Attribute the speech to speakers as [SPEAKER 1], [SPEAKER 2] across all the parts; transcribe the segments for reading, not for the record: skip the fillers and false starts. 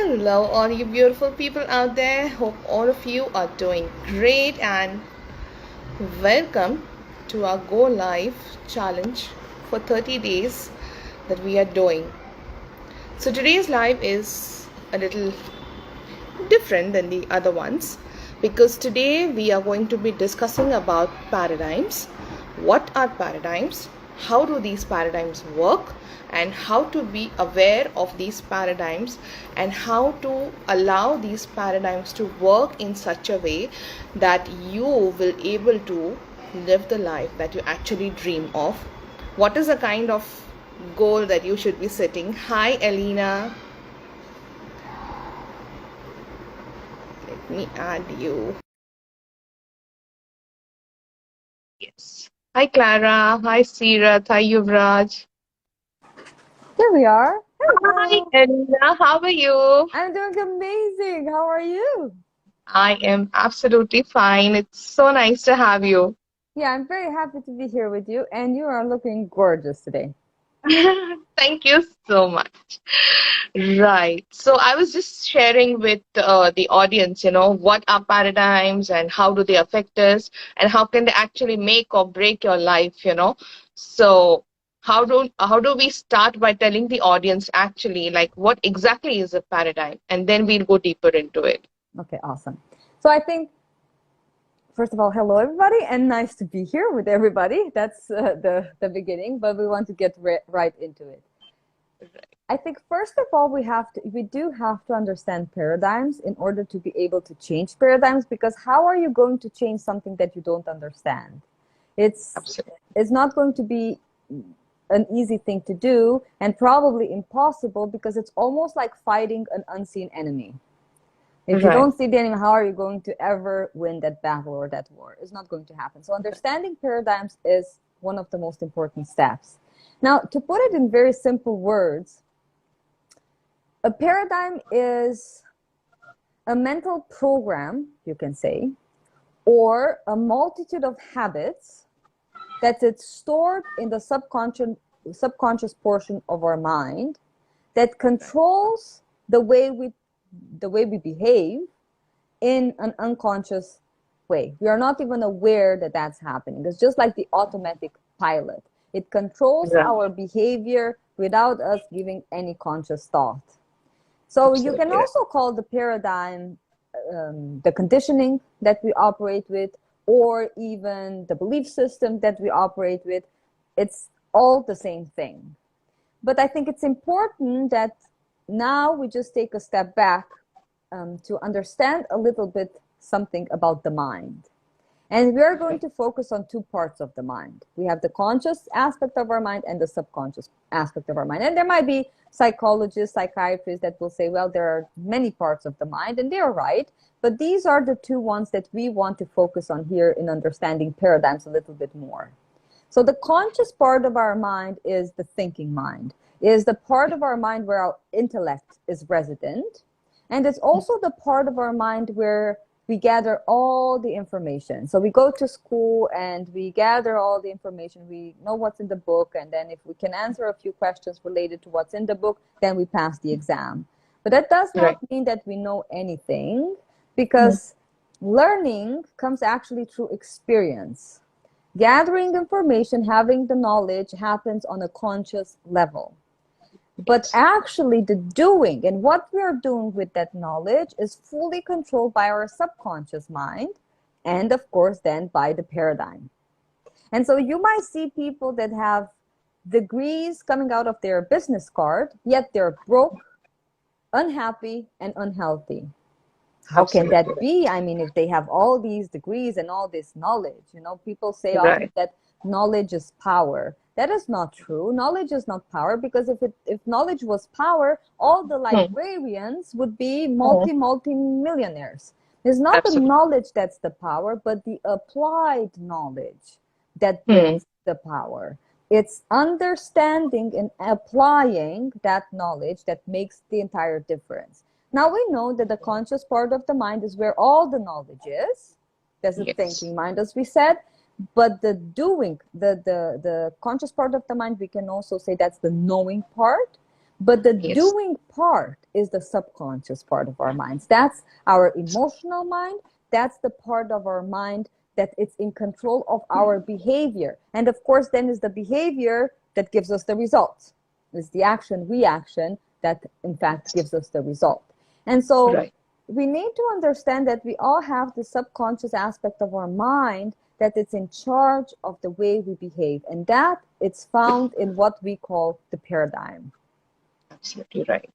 [SPEAKER 1] Hello, all you beautiful people out there. Hope all of you are doing great and welcome to our Go Live challenge for 30 days that we are doing. So, today's live is a little different than the other ones because today we are going to be discussing about paradigms. What are paradigms? How do these paradigms work? And how to be aware of these paradigms and how to allow these paradigms to work in such a way that you will able to live the life that you actually dream of. What is the kind of goal that you should be setting? Hi Elena, let me add you. Yes. Hi Clara, hi Sirat, hi Yuvraj.
[SPEAKER 2] Here we are.
[SPEAKER 1] Hi
[SPEAKER 2] Hello.
[SPEAKER 1] Elena, how are you?
[SPEAKER 2] I'm doing amazing. How are you?
[SPEAKER 1] I am absolutely fine. It's so nice to have you.
[SPEAKER 2] Yeah, I'm very happy to be here with you, and you are looking gorgeous today.
[SPEAKER 1] Thank you so much. Right. So I was just sharing with the audience, what are paradigms and how do they affect us and how can they actually make or break your life. So how do we start by telling the audience actually like what exactly is a paradigm, and then we'll go deeper into it.
[SPEAKER 2] Okay, awesome. So I think, first of all, hello everybody, and nice to be here with everybody. That's the beginning, but we want to get right into it. I think first of all, we do have to understand paradigms in order to be able to change paradigms, because how are you going to change something that you don't understand? It's
[SPEAKER 1] Absolutely.
[SPEAKER 2] it's not going to be an easy thing to do, and probably impossible, because it's almost like fighting an unseen enemy. If you
[SPEAKER 1] Right.
[SPEAKER 2] don't see the enemy, how are you going to ever win that battle or that war? It's not going to happen. So understanding paradigms is one of the most important steps. Now, to put it in very simple words, a paradigm is a mental program, you can say, or a multitude of habits that it's stored in the subconscious portion of our mind that controls the way we behave in an unconscious way. We are not even aware that that's happening. It's just like the automatic pilot. It controls
[SPEAKER 1] Right.
[SPEAKER 2] our behavior without us giving any conscious thought. So you can
[SPEAKER 1] Absolutely right.
[SPEAKER 2] also call the paradigm the conditioning that we operate with, or even the belief system that we operate with. It's all the same thing. But I think it's important that now we just take a step back to understand a little bit something about the mind. And we are going to focus on two parts of the mind. We have the conscious aspect of our mind and the subconscious aspect of our mind. And there might be psychologists, psychiatrists that will say, well, there are many parts of the mind, and they're right. But these are the two ones that we want to focus on here in understanding paradigms a little bit more. So the conscious part of our mind is the thinking mind, is the part of our mind where our intellect is resident. And it's also the part of our mind where we gather all the information. So we go to school and we gather all the information. We know what's in the book. And then if we can answer a few questions related to what's in the book, then we pass the exam. But that does
[SPEAKER 1] Right.
[SPEAKER 2] not mean that we know anything, because learning comes actually through experience. Gathering information, having the knowledge happens on a conscious level. But
[SPEAKER 1] Yes.
[SPEAKER 2] actually, the doing and what we are doing with that knowledge is fully controlled by our subconscious mind, and of course, then by the paradigm. And so you might see people that have degrees coming out of their business card, yet they're broke, unhappy, and unhealthy. How can
[SPEAKER 1] Absolutely
[SPEAKER 2] that be? I mean, if they have all these degrees and all this knowledge, people say often
[SPEAKER 1] right.
[SPEAKER 2] that knowledge is power. That is not true. Knowledge is not power, because if knowledge was power, all the
[SPEAKER 1] Hmm.
[SPEAKER 2] librarians would be
[SPEAKER 1] Hmm.
[SPEAKER 2] multi millionaires. It's not the
[SPEAKER 1] Absolutely.
[SPEAKER 2] knowledge that's the power, but the applied knowledge that
[SPEAKER 1] Hmm.
[SPEAKER 2] brings the power. It's understanding and applying that knowledge that makes the entire difference. Now we know that the conscious part of the mind is where all the knowledge is. That's the
[SPEAKER 1] Yes.
[SPEAKER 2] thinking mind, as we said. But the doing, the conscious part of the mind, we can also say that's the knowing part. But the
[SPEAKER 1] Yes.
[SPEAKER 2] doing part is the subconscious part of our minds. That's our emotional mind. That's the part of our mind that it's in control of our behavior. And of course, then is the behavior that gives us the results. It's the action reaction that in fact gives us the result. And so
[SPEAKER 1] Right.
[SPEAKER 2] we need to understand that we all have the subconscious aspect of our mind that it's in charge of the way we behave. And that it's found in what we call the paradigm.
[SPEAKER 1] Absolutely right.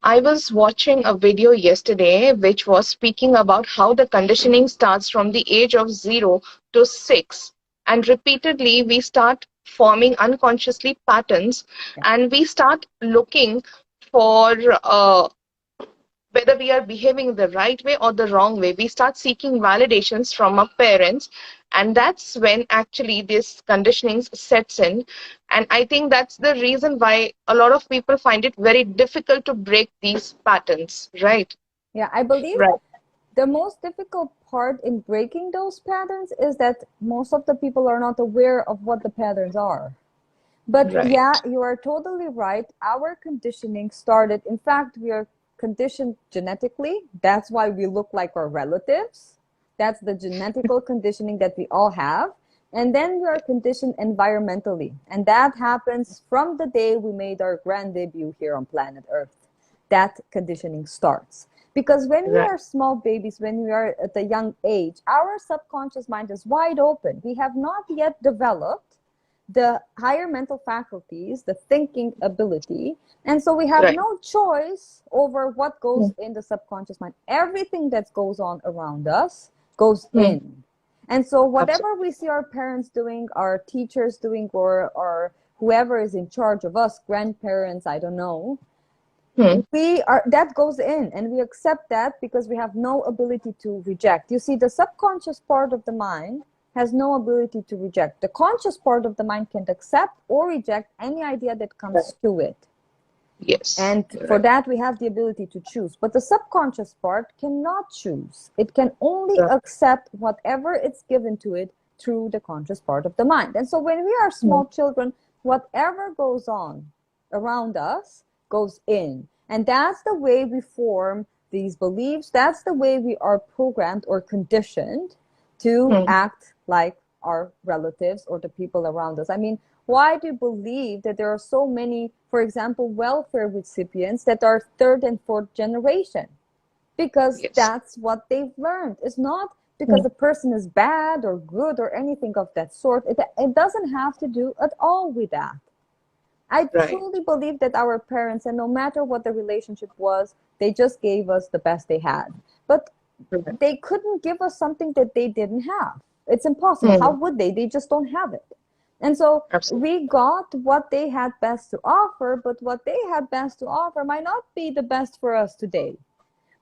[SPEAKER 1] I was watching a video yesterday which was speaking about how the conditioning starts from the age of 0 to 6. And repeatedly, we start forming unconsciously patterns
[SPEAKER 2] Yeah.
[SPEAKER 1] and we start looking for whether we are behaving the right way or the wrong way. We start seeking validations from our parents, and that's when actually this conditioning sets in. And I think that's the reason why a lot of people find it very difficult to break these patterns, right?
[SPEAKER 2] Yeah, I believe
[SPEAKER 1] Right.
[SPEAKER 2] the most difficult part in breaking those patterns is that most of the people are not aware of what the patterns are. But yeah,
[SPEAKER 1] Right.
[SPEAKER 2] you are totally right. Our conditioning started, in fact, we are conditioned genetically. That's why we look like our relatives. That's the genetical conditioning that we all have. And then we are conditioned environmentally. And that happens from the day we made our grand debut here on planet Earth. That conditioning starts. Because when we
[SPEAKER 1] Right.
[SPEAKER 2] are small babies, when we are at a young age, our subconscious mind is wide open. We have not yet developed the higher mental faculties, the thinking ability. And so we have
[SPEAKER 1] Right.
[SPEAKER 2] no choice over what
[SPEAKER 1] Hmm.
[SPEAKER 2] goes in the subconscious mind. Everything that goes on around us goes
[SPEAKER 1] Hmm.
[SPEAKER 2] in. And so whatever
[SPEAKER 1] Absolutely.
[SPEAKER 2] we see our parents doing, our teachers doing, or whoever is in charge of us, grandparents, I don't know,
[SPEAKER 1] Hmm.
[SPEAKER 2] we are that goes in and we accept that because we have no ability to reject. You see, the subconscious part of the mind has no ability to reject. The conscious part of the mind can accept or reject any idea that
[SPEAKER 1] Right.
[SPEAKER 2] comes to it.
[SPEAKER 1] Yes.
[SPEAKER 2] And
[SPEAKER 1] You're
[SPEAKER 2] for
[SPEAKER 1] right.
[SPEAKER 2] that, we have the ability to choose. But the subconscious part cannot choose. It can only
[SPEAKER 1] Right.
[SPEAKER 2] accept whatever it's given to it through the conscious part of the mind. And so when we are
[SPEAKER 1] Hmm.
[SPEAKER 2] small children, whatever goes on around us goes in. And that's the way we form these beliefs. That's the way we are programmed or conditioned to
[SPEAKER 1] Hmm.
[SPEAKER 2] act like our relatives or the people around us. I mean, why do you believe that there are so many, for example, welfare recipients that are third and fourth generation? Because
[SPEAKER 1] Yes.
[SPEAKER 2] that's what they've learned. It's not because
[SPEAKER 1] Hmm.
[SPEAKER 2] the person is bad or good or anything of that sort. It doesn't have to do at all with that. I
[SPEAKER 1] Right.
[SPEAKER 2] truly believe that our parents, and no matter what the relationship was, they just gave us the best they had. But
[SPEAKER 1] Right.
[SPEAKER 2] they couldn't give us something that they didn't have. It's impossible. How
[SPEAKER 1] Hmm.
[SPEAKER 2] would they? They just don't have it. And so
[SPEAKER 1] Absolutely.
[SPEAKER 2] we got what they had best to offer, but what they had best to offer might not be the best for us today.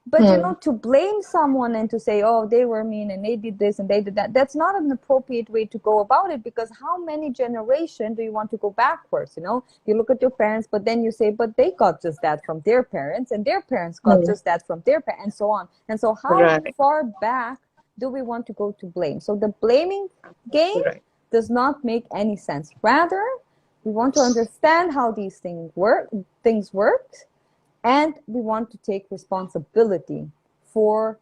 [SPEAKER 2] But
[SPEAKER 1] Hmm.
[SPEAKER 2] to blame someone and to say, oh, they were mean and they did this and they did that, that's not an appropriate way to go about it, because how many generations do you want to go backwards? You look at your parents, but then you say, but they got just that from their parents, and their parents got
[SPEAKER 1] Hmm.
[SPEAKER 2] just that from their parents, and so on. And so, how
[SPEAKER 1] Right.
[SPEAKER 2] far back do we want to go to blame? So, the blaming game
[SPEAKER 1] Right.
[SPEAKER 2] does not make any sense. Rather, we want to understand how these things work, and we want to take responsibility for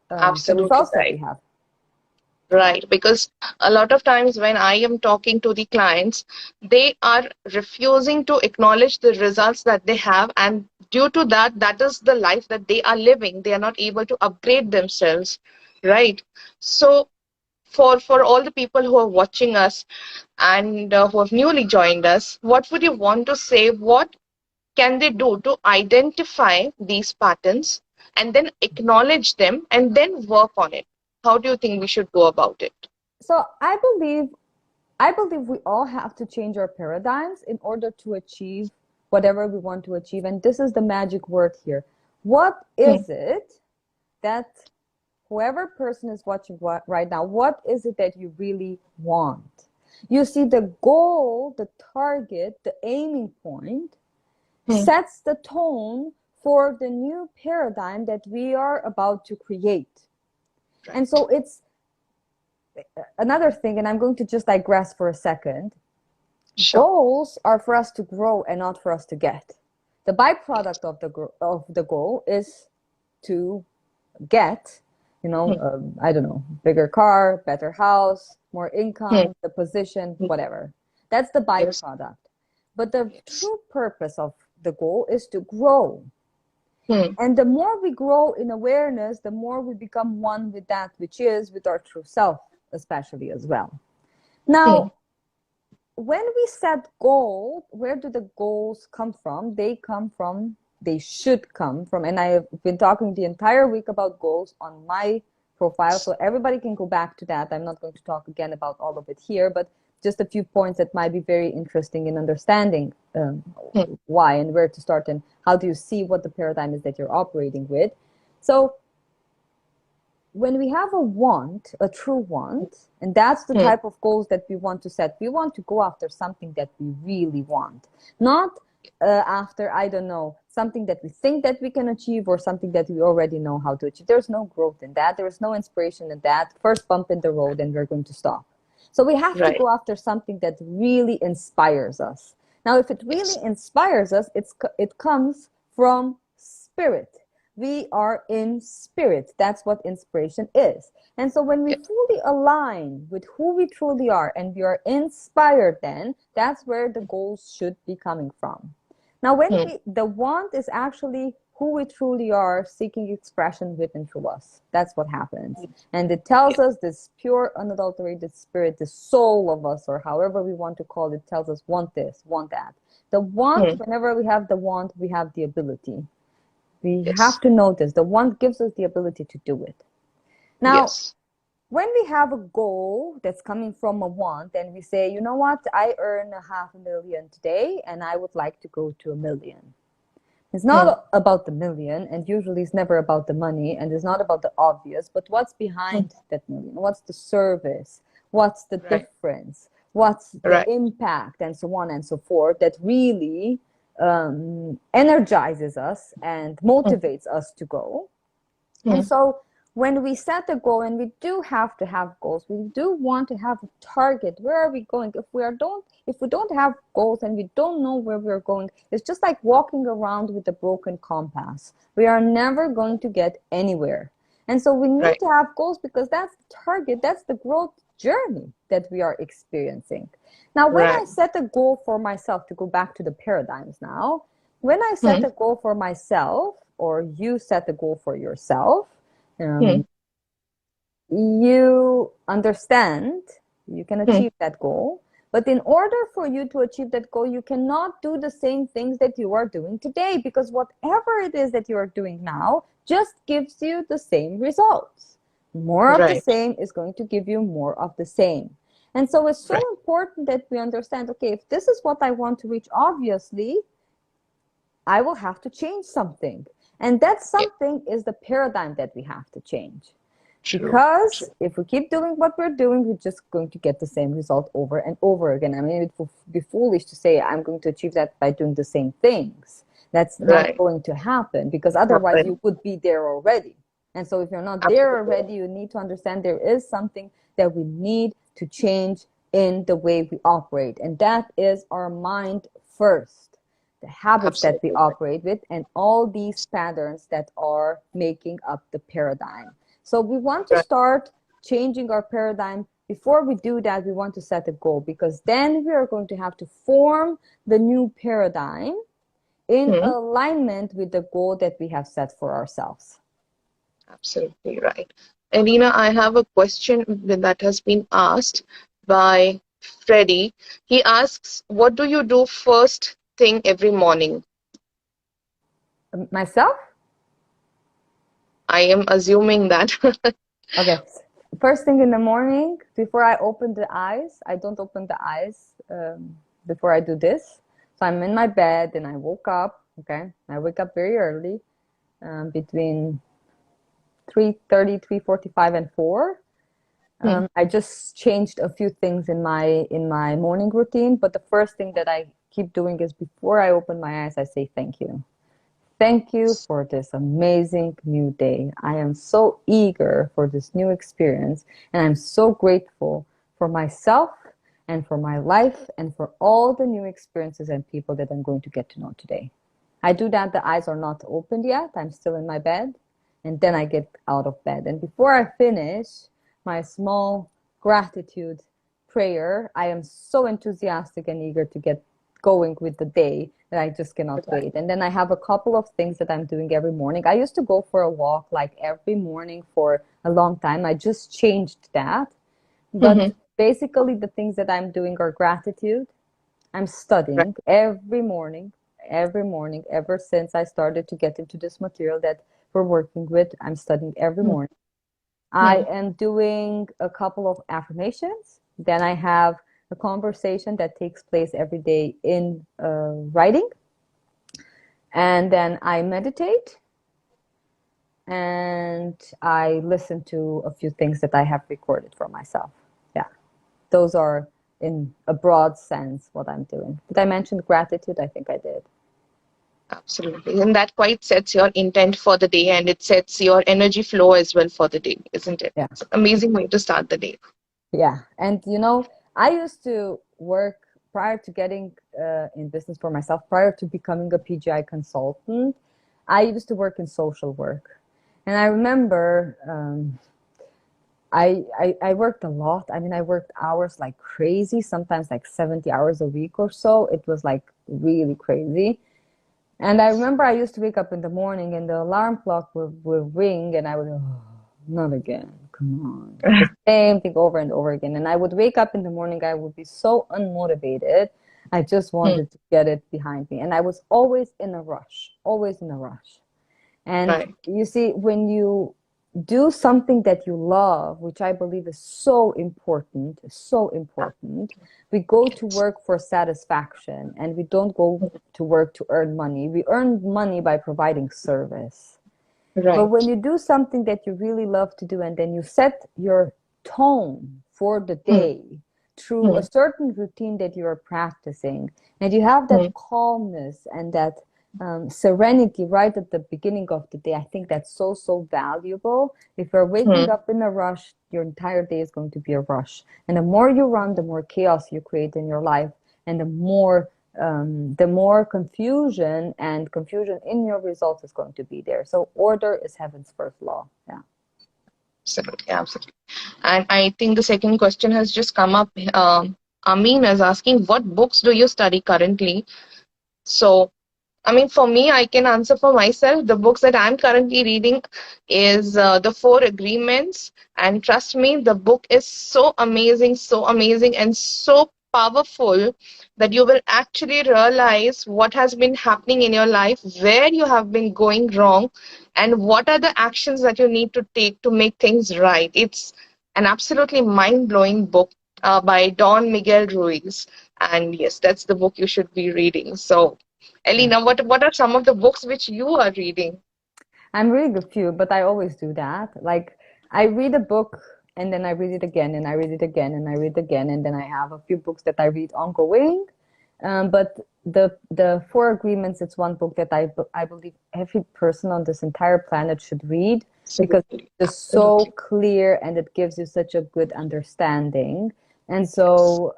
[SPEAKER 2] the
[SPEAKER 1] Absolutely
[SPEAKER 2] results that we
[SPEAKER 1] right.
[SPEAKER 2] have.
[SPEAKER 1] Right, because a lot of times when I am talking to the clients, they are refusing to acknowledge the results that they have, and due to that, that is the life that they are living. They are not able to upgrade themselves, right? So, for all the people who are watching us and who have newly joined us, what would you want to say? What can they do to identify these patterns and then acknowledge them and then work on it? How do you think we should go about it?
[SPEAKER 2] So I believe we all have to change our paradigms in order to achieve whatever we want to achieve. And this is the magic word here. What
[SPEAKER 1] Hmm.
[SPEAKER 2] is it that whoever person is watching right now, what is it that you really want? You see, the goal, the target, the aiming point
[SPEAKER 1] Hmm.
[SPEAKER 2] sets the tone for the new paradigm that we are about to create. And
[SPEAKER 1] Right.
[SPEAKER 2] so it's another thing, and I'm going to just digress for a second.
[SPEAKER 1] Sure.
[SPEAKER 2] Goals are for us to grow and not for us to get. The byproduct of the goal is to get,
[SPEAKER 1] Hmm.
[SPEAKER 2] I don't know, bigger car, better house, more
[SPEAKER 1] Hmm.
[SPEAKER 2] income, the position,
[SPEAKER 1] Hmm.
[SPEAKER 2] whatever. That's the
[SPEAKER 1] Yes.
[SPEAKER 2] byproduct. But the
[SPEAKER 1] Yes.
[SPEAKER 2] true purpose of the goal is to grow.
[SPEAKER 1] Hmm.
[SPEAKER 2] And the more we grow in awareness, the more we become one with that which is, with our true self, especially as well.
[SPEAKER 1] Hmm.
[SPEAKER 2] Now, when we set goals, where do the goals come from? They should come from, and I have been talking the entire week about goals on my profile, so everybody can go back to that. I'm not going to talk again about all of it here, but just a few points that might be very interesting in understanding
[SPEAKER 1] Hmm.
[SPEAKER 2] why and where to start and how do you see what the paradigm is that you're operating with. So when we have a want, a true want, and that's the
[SPEAKER 1] Hmm.
[SPEAKER 2] type of goals that we want to set, we want to go after something that we really want, not after, I don't know, something that we think that we can achieve or something that we already know how to achieve. There's no growth in that. There's no inspiration in that. First bump in the road, and we're going to stop. So we have to
[SPEAKER 1] Right.
[SPEAKER 2] go after something that really inspires us. Now, if it really
[SPEAKER 1] Yes.
[SPEAKER 2] inspires us, it comes from spirit. We are in spirit. That's what inspiration is. And so when we
[SPEAKER 1] Yes.
[SPEAKER 2] fully align with who we truly are and we are inspired, then that's where the goals should be coming from. Now,
[SPEAKER 1] Hmm.
[SPEAKER 2] the want is actually who we truly are seeking expression within through us. That's what happens. And it tells
[SPEAKER 1] Yes.
[SPEAKER 2] us this pure, unadulterated spirit, the soul of us, or however we want to call it, tells us want this, want that. The want,
[SPEAKER 1] Hmm.
[SPEAKER 2] whenever we have the want, we have the ability. We
[SPEAKER 1] Yes.
[SPEAKER 2] have to notice the want gives us the ability to do it. Now,
[SPEAKER 1] Yes.
[SPEAKER 2] when we have a goal that's coming from a want and we say, you know what, I earn a half a million today and I would like to go to a million. It's
[SPEAKER 1] Hmm.
[SPEAKER 2] not about the million, and usually it's never about the money, and it's not about the obvious, but what's
[SPEAKER 1] Hmm.
[SPEAKER 2] behind that million? What's the service? What's the
[SPEAKER 1] Right.
[SPEAKER 2] difference? What's the
[SPEAKER 1] Right.
[SPEAKER 2] impact? And so on and so forth that really energizes us and
[SPEAKER 1] Hmm.
[SPEAKER 2] motivates us to go. And
[SPEAKER 1] Hmm.
[SPEAKER 2] so when we set a goal, and we do have to have goals, we do want to have a target. Where are we going? If we don't have goals and we don't know where we're going, it's just like walking around with a broken compass. We are never going to get anywhere. And so we need
[SPEAKER 1] Right.
[SPEAKER 2] to have goals because that's the target, that's the growth journey that we are experiencing. Now, when I
[SPEAKER 1] Right.
[SPEAKER 2] set a goal for myself, to go back to the paradigms now, when I set
[SPEAKER 1] Hmm.
[SPEAKER 2] a goal for myself, or you set a goal for yourself,
[SPEAKER 1] Hmm.
[SPEAKER 2] um, you understand you can
[SPEAKER 1] Hmm.
[SPEAKER 2] achieve that goal. But in order for you to achieve that goal, you cannot do the same things that you are doing today, because whatever it is that you are doing now just gives you the same results. More of the
[SPEAKER 1] Right.
[SPEAKER 2] same is going to give you more of the same. And so it's so
[SPEAKER 1] Right.
[SPEAKER 2] important that we understand, okay, if this is what I want to reach, obviously I will have to change something. And that
[SPEAKER 1] Yeah.
[SPEAKER 2] something is the paradigm that we have to change.
[SPEAKER 1] True.
[SPEAKER 2] Because
[SPEAKER 1] True.
[SPEAKER 2] if we keep doing what we're doing, we're just going to get the same result over and over again. I mean, it would be foolish to say, I'm going to achieve that by doing the same things. That's not
[SPEAKER 1] Right.
[SPEAKER 2] going to happen, because otherwise
[SPEAKER 1] Happen.
[SPEAKER 2] you would be there already. And so if you're not there
[SPEAKER 1] Absolutely.
[SPEAKER 2] already, you need to understand there is something that we need to change in the way we operate. And that is our mind first, the habits that we
[SPEAKER 1] Absolutely. Right.
[SPEAKER 2] operate with, and all these patterns that are making up the paradigm. So we want to
[SPEAKER 1] Right.
[SPEAKER 2] start changing our paradigm. Before we do that, we want to set a goal, because then we are going to have to form the new paradigm in
[SPEAKER 1] Hmm.
[SPEAKER 2] alignment with the goal that we have set for ourselves.
[SPEAKER 1] Absolutely right. Elena, I have a question that has been asked by Freddie. He asks, what do you do first thing every morning?
[SPEAKER 2] Myself?
[SPEAKER 1] I am assuming that.
[SPEAKER 2] Okay. First thing in the morning, before I open the eyes, I don't open the eyes before I do this. So I'm in my bed and I woke up. Okay. I wake up very early, between 3:30, 3:45, and 4.
[SPEAKER 1] Hmm.
[SPEAKER 2] I just changed a few things in my morning routine, but the first thing that I keep doing is, before I open my eyes, I say thank you. Thank you for this amazing new day. I am so eager for this new experience, and I'm so grateful for myself and for my life, and for all the new experiences and people that I'm going to get to know today. I do that, the eyes are not opened yet. I'm still in my bed, and then I get out of bed. And before I finish my small gratitude prayer, I am so enthusiastic and eager to get going with the day that I just cannot wait. And then I have a couple of things that I'm doing every morning. I used to go for a walk like every morning for a long time. I just changed that. But
[SPEAKER 1] Mm-hmm.
[SPEAKER 2] basically, the things that I'm doing are gratitude. I'm
[SPEAKER 1] Right.
[SPEAKER 2] studying every morning, ever since I started to get into this material that we're working with. I'm studying every morning. I am doing a couple of affirmations. Then I have a conversation that takes place every day in writing. And then I meditate and I listen to a few things that I have recorded for myself. Yeah, those are in a broad sense what I'm doing. Did I mention gratitude? I think I did.
[SPEAKER 1] Absolutely. And that quite sets your intent for the day and it sets your energy flow as well for the day, isn't it?
[SPEAKER 2] Yeah.
[SPEAKER 1] It's an amazing way to start the day.
[SPEAKER 2] Yeah. And you know, I used to work prior to getting in business for myself, prior to becoming a PGI consultant. I used to work in social work. And I remember I worked a lot. I mean, I worked hours like crazy, sometimes like 70 hours a week or so. It was like really crazy. And I remember I used to wake up in the morning and the alarm clock would ring and I would, oh, not again. Come on. The same thing over and over again. And I would wake up in the morning, I would be so unmotivated. I just
[SPEAKER 1] Hmm.
[SPEAKER 2] wanted to get it behind me. And I was always in a rush, always in a rush. And
[SPEAKER 1] Right.
[SPEAKER 2] you see, when you do something that you love, which I believe is so important, we go to work for satisfaction and we don't go to work to earn money. We earn money by providing service. But when
[SPEAKER 1] Right.
[SPEAKER 2] you do something that you really love to do and then you set your tone for the
[SPEAKER 1] Hmm.
[SPEAKER 2] day through a
[SPEAKER 1] Hmm.
[SPEAKER 2] certain routine that you are practicing, and you have
[SPEAKER 1] Hmm.
[SPEAKER 2] that calmness and that serenity right at the beginning of the day, I think that's so, so valuable. If you're
[SPEAKER 1] Hmm.
[SPEAKER 2] waking up in a rush, your entire day is going to be a rush. And the more you run, the more chaos you create in your life, and the more confusion and confusion in your results is going to be there. So order is heaven's first law. Yeah.
[SPEAKER 1] Absolutely. Absolutely. And I think the second question has just come up. Amin is asking, what books do you study currently? So, I mean, for me, I can answer for myself. The books that I'm currently reading is The Four Agreements. And trust me, the book is so amazing, and so powerful that you will actually realize what has been happening in your life, where you have been going wrong, and what are the actions that you need to take to make things right. It's an absolutely mind-blowing book by Don Miguel Ruiz. And yes, that's the book you should be reading. So,
[SPEAKER 2] Yeah.
[SPEAKER 1] Elena, what are some of the books which you are reading?
[SPEAKER 2] I'm reading a few, but I always do that. Like I read a book and then I read it again and I read it again and I read it again and then I have a few books that I read ongoing. But the Four Agreements, it's one book that I believe every person on this entire planet should read because
[SPEAKER 1] Absolutely.
[SPEAKER 2] it's just so
[SPEAKER 1] Absolutely.
[SPEAKER 2] clear and it gives you such a good understanding. And
[SPEAKER 1] Yes.
[SPEAKER 2] so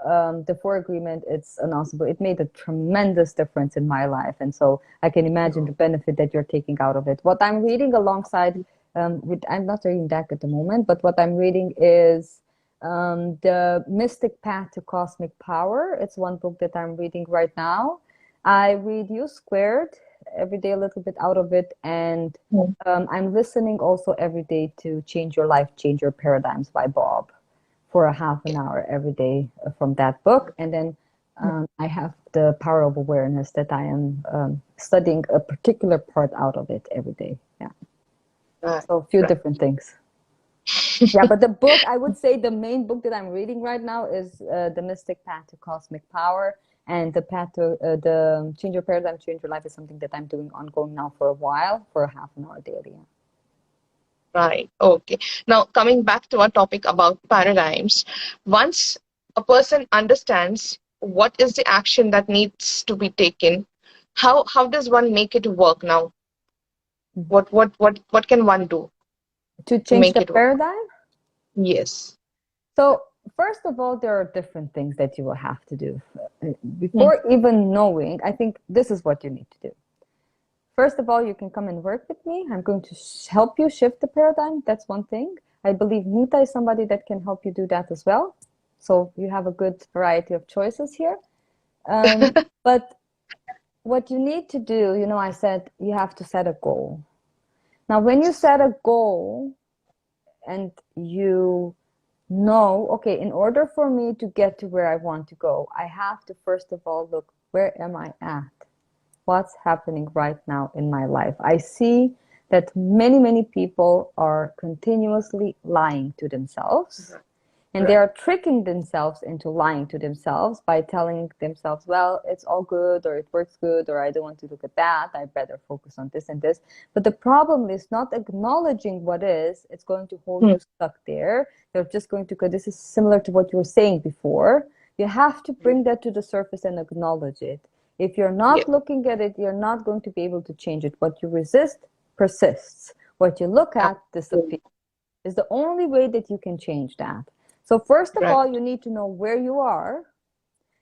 [SPEAKER 2] the Four Agreement, it's an awesome book. It made a tremendous difference in my life. And so I can imagine the benefit that you're taking out of it. What I'm reading alongside, I'm not reading that at the moment, but what I'm reading is The Mystic Path to Cosmic Power. It's one book that I'm reading right now. I read U Squared every day, a little bit out of it. And
[SPEAKER 1] Mm.
[SPEAKER 2] I'm listening also every day to Change Your Life, Change Your Paradigms by Bob for a half an hour every day from that book. And then I have the Power of Awareness that I am studying a particular part out of it every day. Yeah.
[SPEAKER 1] Right.
[SPEAKER 2] So a few
[SPEAKER 1] Right.
[SPEAKER 2] different things. Yeah, but the book, I would say the main book that I'm reading right now is The Mystic Path to Cosmic Power. And the path to the Change Your Paradigm, Change Your Life is something that I'm doing ongoing now for a while, for a half an hour daily. Yeah.
[SPEAKER 1] Right. Okay. Now, coming back to our topic about paradigms, once a person understands what is the action that needs to be taken, how does one make it work now?
[SPEAKER 2] Mhm.
[SPEAKER 1] What can one do
[SPEAKER 2] To
[SPEAKER 1] to
[SPEAKER 2] change
[SPEAKER 1] make
[SPEAKER 2] the
[SPEAKER 1] it work?
[SPEAKER 2] paradigm?
[SPEAKER 1] Yes.
[SPEAKER 2] So First of all, there are different things that you will have to do.
[SPEAKER 1] Hmm.
[SPEAKER 2] Before even knowing, I think this is what you need to do. First of all, you can come and work with me. I'm going to help you shift the paradigm. That's one thing. I believe Nita is somebody that can help you do that as well. So you have a good variety of choices here. But what you need to do, I said you have to set a goal. Now, when you set a goal and you know, okay, in order for me to get to where I want to go, I have to first of all look, where am I at? What's happening right now in my life? I see that many, many people are continuously lying to themselves. And they
[SPEAKER 1] Right.
[SPEAKER 2] are tricking themselves into lying to themselves by telling themselves, well, it's all good, or it works good, or I don't want to look at that. I better focus on this and this. But the problem is not acknowledging what is, it's going to hold
[SPEAKER 1] Hmm.
[SPEAKER 2] you stuck there. They're just going to go, this is similar to what you were saying before. You have to bring that to the surface and acknowledge it. If you're
[SPEAKER 1] Yeah.
[SPEAKER 2] not looking at it, you're not going to be able to change it. What you resist persists. What you look at
[SPEAKER 1] Absolutely.
[SPEAKER 2] disappears. Is the only way that you can change that. So first of
[SPEAKER 1] Right.
[SPEAKER 2] all, you need to know where you are,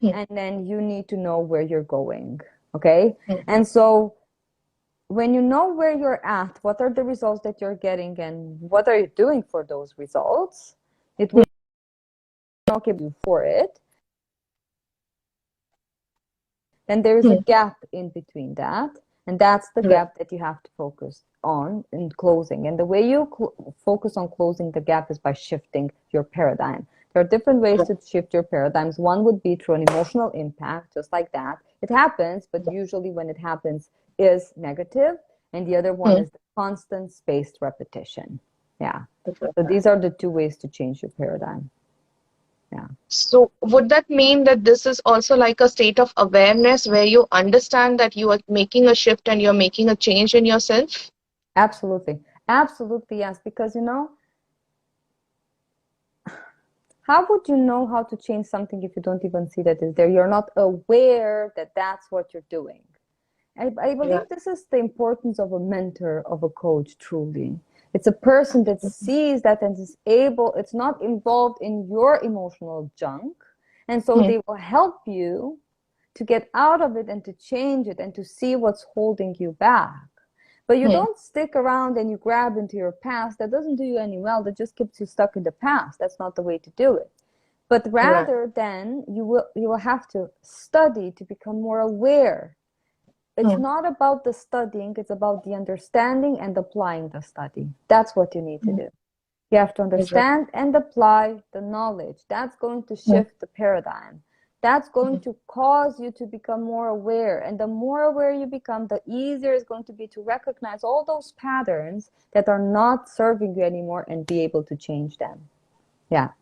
[SPEAKER 1] Hmm.
[SPEAKER 2] and then you need to know where you're going. Okay?
[SPEAKER 1] Hmm.
[SPEAKER 2] And so when you know where you're at, what are the results that you're getting, and what are you doing for those results, it will okay you for it. Then there is a
[SPEAKER 1] Hmm.
[SPEAKER 2] gap in between that, and that's the
[SPEAKER 1] Right.
[SPEAKER 2] gap that you have to focus on in closing. And the way you focus on closing the gap is by shifting your paradigm. There are different ways to shift your paradigms. One would be through an emotional impact, just like that. It happens, but usually when it happens is negative. And the other one
[SPEAKER 1] Hmm.
[SPEAKER 2] is the constant spaced repetition. Yeah.
[SPEAKER 1] Right.
[SPEAKER 2] So these are the two ways to change your paradigm. Yeah.
[SPEAKER 1] So would that mean that this is also like a state of awareness where you understand that you are making a shift and you're making a change in yourself?
[SPEAKER 2] Absolutely. Absolutely, yes. Because, how would you know how to change something if you don't even see that it's there? You're not aware that that's what you're doing. I
[SPEAKER 1] Right.
[SPEAKER 2] believe this is the importance of a mentor, of a coach, truly. It's a person that sees that and is able, it's not involved in your emotional junk. And so
[SPEAKER 1] Hmm.
[SPEAKER 2] they will help you to get out of it and to change it and to see what's holding you back. But you
[SPEAKER 1] Hmm.
[SPEAKER 2] don't stick around and you grab into your past. That doesn't do you any well. That just keeps you stuck in the past. That's not the way to do it. But
[SPEAKER 1] Right.
[SPEAKER 2] rather than you will have to study to become more aware. It's
[SPEAKER 1] Hmm.
[SPEAKER 2] not about the studying, it's about the understanding and applying the study. That's what you need to
[SPEAKER 1] Hmm.
[SPEAKER 2] do. You have to
[SPEAKER 1] Right.
[SPEAKER 2] understand and apply the knowledge. That's going to
[SPEAKER 1] Hmm.
[SPEAKER 2] shift the paradigm. That's going to cause you to become more aware. And the more aware you become, the easier it's going to be to recognize all those patterns that are not serving you anymore and be able to change them. Yeah.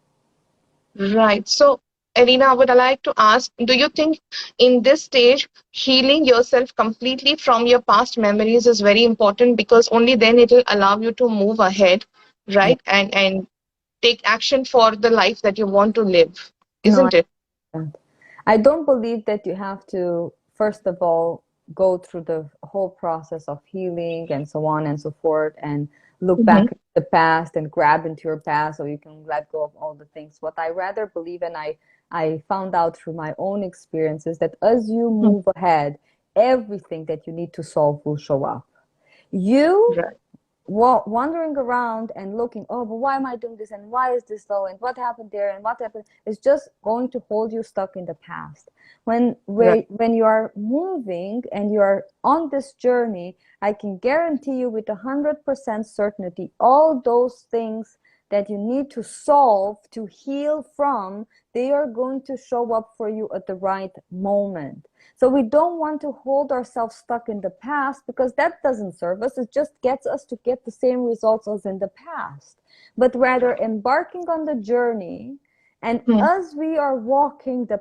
[SPEAKER 1] Right. So, Elena, I would like to ask, do you think in this stage, healing yourself completely from your past memories is very important because only then it will allow you to move ahead,
[SPEAKER 2] Yeah.
[SPEAKER 1] right? And take action for the life that you want to live,
[SPEAKER 2] No,
[SPEAKER 1] isn't it?
[SPEAKER 2] understand. I don't believe that you have to, first of all, go through the whole process of healing and so on and so forth and look back
[SPEAKER 1] Mm-hmm.
[SPEAKER 2] at the past and grab into your past so you can let go of all the things. What I rather believe, and I found out through my own experiences, that as you move ahead, everything that you need to solve will show up. You
[SPEAKER 1] Right.
[SPEAKER 2] wandering around and looking, oh, but why am I doing this, and why is this so, and what happened there, and what happened, is just going to hold you stuck in the past.
[SPEAKER 1] Right.
[SPEAKER 2] When you are moving and you are on this journey, I can guarantee you with 100% certainty all those things that you need to solve to heal from, they are going to show up for you at the right moment. So we don't want to hold ourselves stuck in the past because that doesn't serve us. It just gets us to get the same results as in the past. But rather embarking on the journey, and
[SPEAKER 1] Hmm.
[SPEAKER 2] as we are walking the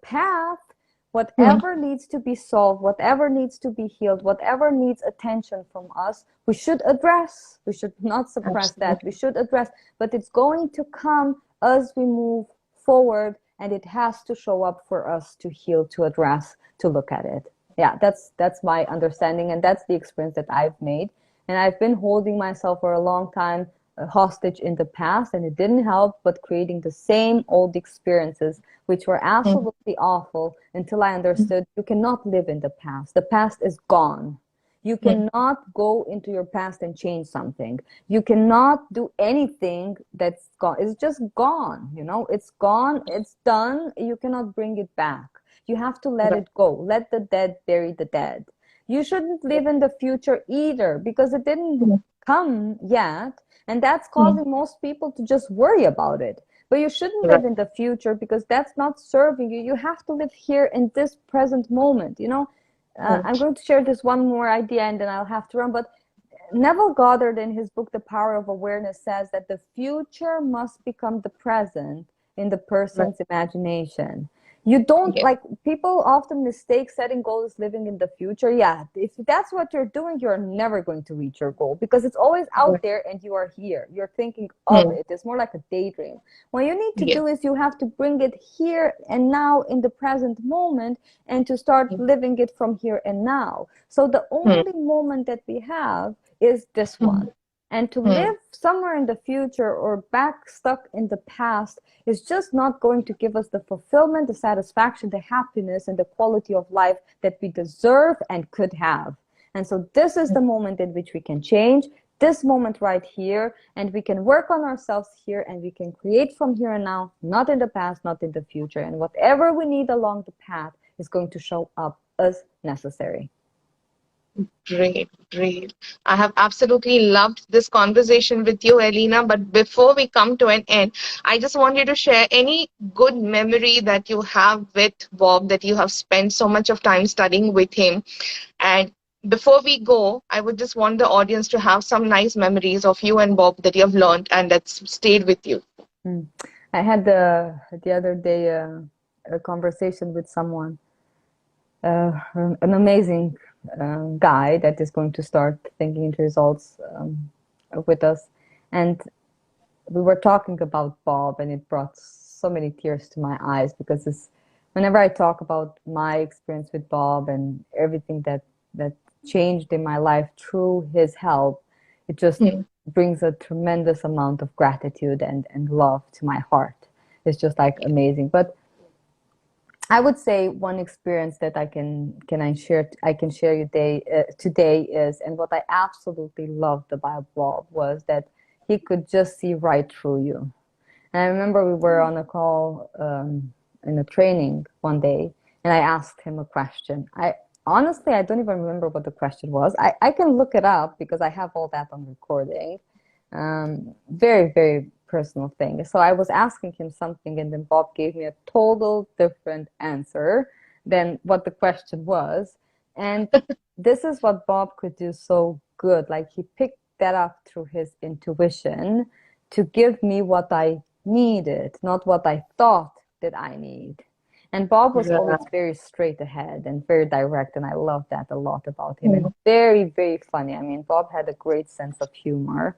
[SPEAKER 2] path,
[SPEAKER 1] Hmm.
[SPEAKER 2] whatever needs to be solved, whatever needs to be healed, whatever needs attention from us, we should address. We should not suppress that.
[SPEAKER 1] Absolutely.
[SPEAKER 2] We should address. But it's going to come as we move forward, and it has to show up for us to heal, to address, to look at it. Yeah, that's my understanding, and that's the experience that I've made. And I've been holding myself for a long time, hostage in the past, and it didn't help but creating the same old experiences, which were absolutely awful, until I understood you cannot live in the past. The past is gone. You cannot go into your past and change something. You cannot do anything that's gone. It's just gone, you know, it's gone, it's done. You cannot bring it back. You have to let
[SPEAKER 1] Right.
[SPEAKER 2] it go. Let the dead bury the dead. You shouldn't live in the future either because it didn't come yet. And that's causing most people to just worry about it. But you shouldn't
[SPEAKER 1] Right.
[SPEAKER 2] live in the future because that's not serving you. You have to live here in this present moment, you know. I'm going to share this one more idea and then I'll have to run. But Neville Goddard, in his book, The Power of Awareness, says that the future must become the present in the
[SPEAKER 1] Right.
[SPEAKER 2] person's imagination. You don't
[SPEAKER 1] Yeah.
[SPEAKER 2] like people often mistake setting goals living in the future. Yeah, if that's what you're doing, you're never going to reach your goal because it's always out
[SPEAKER 1] Right.
[SPEAKER 2] there and you are here. You're thinking of
[SPEAKER 1] Hmm.
[SPEAKER 2] it. It's more like a daydream. What you need to
[SPEAKER 1] Yeah.
[SPEAKER 2] do is you have to bring it here and now in the present moment and to start living it from here and now. So the
[SPEAKER 1] Hmm.
[SPEAKER 2] only moment that we have is this
[SPEAKER 1] Hmm.
[SPEAKER 2] one. And to
[SPEAKER 1] Hmm.
[SPEAKER 2] live somewhere in the future or back stuck in the past is just not going to give us the fulfillment, the satisfaction, the happiness, and the quality of life that we deserve and could have. And so this is the moment in which we can change, this moment right here, and we can work on ourselves here and we can create from here and now, not in the past, not in the future. And whatever we need along the path is going to show up as necessary.
[SPEAKER 1] Great, great. I have absolutely loved this conversation with you, Elena. But before we come to an end, I just want you to share any good memory that you have with Bob, that you have spent so much of time studying with him. And before we go, I would just want the audience to have some nice memories of you and Bob that you have learned and that's stayed with you.
[SPEAKER 2] Mm. I had the other day a conversation with someone, an amazing guy that is going to start thinking into results with us. And we were talking about Bob, and it brought so many tears to my eyes because whenever I talk about my experience with Bob and everything that changed in my life through his help, it just
[SPEAKER 1] Hmm.
[SPEAKER 2] brings a tremendous amount of gratitude and love to my heart. It's just like amazing. But I would say one experience that I can share you today is, and what I absolutely loved about Bob was that he could just see right through you. And I remember we were on a call in a training one day, and I asked him a question. I honestly I don't even remember what the question was. I can look it up because I have all that on recording. Very, very personal thing. So I was asking him something, and then Bob gave me a total different answer than what the question was. And this is what Bob could do so good. Like he picked that up through his intuition to give me what I needed, not what I thought that I need. And Bob was always
[SPEAKER 1] Right.
[SPEAKER 2] very straight ahead and very direct, and I love that a lot about him. And very, very funny. I mean, Bob had a great sense of humor.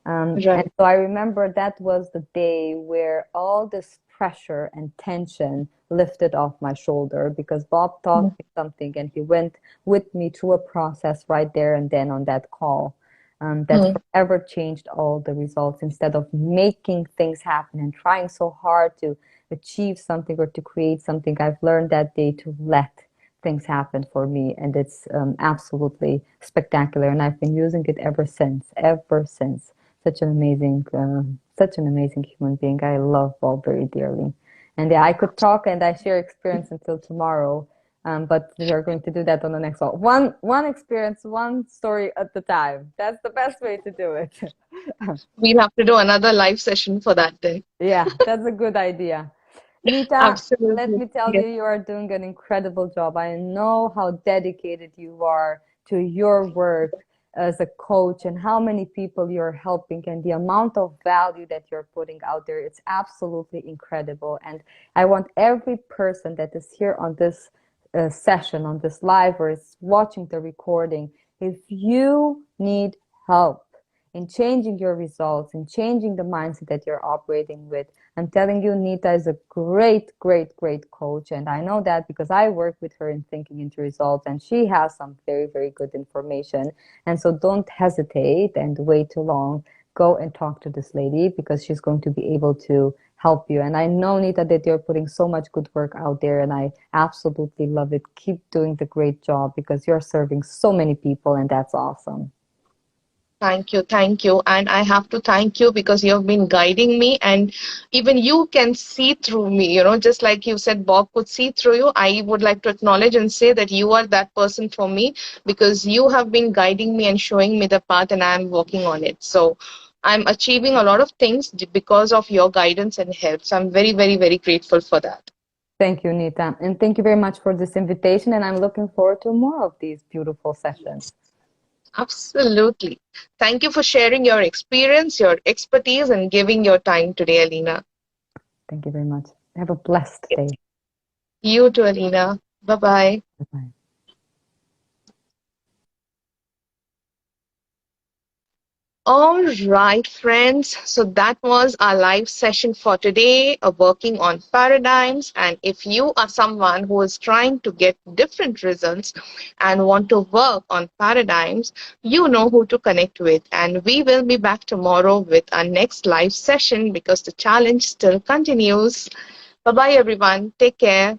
[SPEAKER 2] And
[SPEAKER 1] Right.
[SPEAKER 2] so I remember that was the day where all this pressure and tension lifted off my shoulder because Bob taught me something and he went with me through a process right there and then on that call that
[SPEAKER 1] Hmm.
[SPEAKER 2] forever changed all the results. Instead of making things happen and trying so hard to achieve something or to create something, I've learned that day to let things happen for me, and it's absolutely spectacular. And I've been using it ever since, ever since. Such an amazing human being. I love Bob very dearly. And yeah, I could talk and I share experience until tomorrow, but we are going to do that on the next call. One experience, one story at the time. That's the best way to do it.
[SPEAKER 1] We'll have to do another live session for that day.
[SPEAKER 2] Yeah, that's a good idea. Nita, let
[SPEAKER 1] Absolutely.
[SPEAKER 2] me tell
[SPEAKER 1] Yes.
[SPEAKER 2] you, you are doing an incredible job. I know how dedicated you are to your work as a coach and how many people you're helping and the amount of value that you're putting out there. It's absolutely incredible. And I want every person that is here on this session, on this live, or is watching the recording, if you need help in changing your results, in changing the mindset that you're operating with, I'm telling you, Nita is a great, great, great coach. And I know that because I work with her in Thinking into Results, and she has some very, very good information. And so don't hesitate and wait too long. go and talk to this lady because she's going to be able to help you. And I know, Nita, that you're putting so much good work out there, and I absolutely love it. Keep doing the great job because you're serving so many people, and that's awesome.
[SPEAKER 1] Thank you, thank you. And I have to thank you because you have been guiding me, and even you can see through me, just like you said, Bob could see through you. I would like to acknowledge and say that you are that person for me because you have been guiding me and showing me the path, and I am working on it. So I'm achieving a lot of things because of your guidance and help. So I'm very, very, very grateful for that.
[SPEAKER 2] Thank you, Nita. And thank you very much for this invitation. And I'm looking forward to more of these beautiful sessions.
[SPEAKER 1] Absolutely. Thank you for sharing your experience, your expertise, and giving your time today, Alina.
[SPEAKER 2] Thank you very much. Have a blessed day.
[SPEAKER 1] You too, Alina. Bye bye.
[SPEAKER 2] Bye-bye.
[SPEAKER 1] All right, friends. So that was our live session for today, working on paradigms. And if you are someone who is trying to get different results and want to work on paradigms, you know who to connect with. And we will be back tomorrow with our next live session because the challenge still continues. Bye bye, everyone. Take care.